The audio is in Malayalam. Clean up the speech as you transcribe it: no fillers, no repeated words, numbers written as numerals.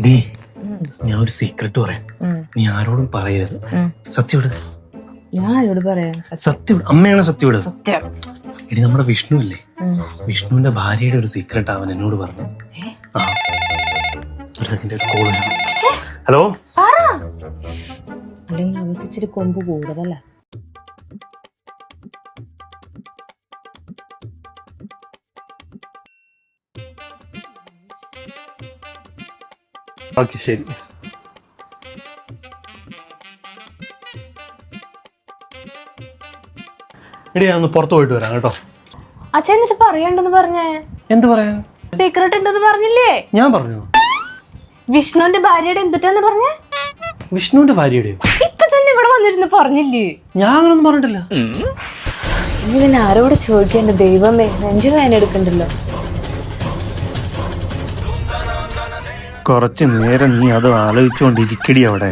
നീ ഞാൻ ഒരു സീക്രട്ട് പറയാം, നീ ആരോടും പറയരുത്. സത്യം വിട്. ഞാൻ ആരോട് പറയാ? സത്യം വിട്. അമ്മയാണ് സത്യം വിട്. സത്യം. എടി നമ്മുടെ വിഷ്ണു ഇല്ലേ, വിഷ്ണുവിന്റെ ഭാര്യയുടെ ഒരു സീക്രട്ട് അവൻ എന്നോട് പറഞ്ഞു. ആ ഒരു സെക്കൻഡ്, ഒരു കോൾ. ഹലോ. അല്ലെങ്കിൽ അവൾക്ക് ഇച്ചിരി കൊമ്പ് കൂടുതലല്ല. ഓക്കെ ശരി. എടി ഞാൻ ഒന്ന് പുറത്ത് പോയിട്ട് വരാം കേട്ടോ. അച്ഛൻ എന്നിട്ട് പറയണ്ടെന്ന് പറഞ്ഞേ. എന്ത് പറയാൻ? സീക്രട്ട് ഉണ്ടെന്ന് പറഞ്ഞില്ലേ? ഞാൻ പറഞ്ഞു. വിഷ്ണുവിന്റെ ഭാര്യയുടെ എന്തിട്ടാന്ന് പറഞ്ഞേ? വിഷ്ണുവിന്റെ ഭാര്യയുടെയോ? ഇപ്പൊ തന്നെ ഇവിടെ വന്നിരുന്ന് പറഞ്ഞില്ലേ? ഞാൻ അങ്ങനൊന്നും പറഞ്ഞിട്ടില്ല. ഇനി പിന്നെ ആരോട് ചോദിക്കാൻ? എന്റെ ദൈവമേ, നെഞ്ചു വേദന എടുക്കണ്ടല്ലോ. കുറച്ച് നേരം നീ അത് ആലോചിച്ചുകൊണ്ടിരിക്കടി അവിടെ.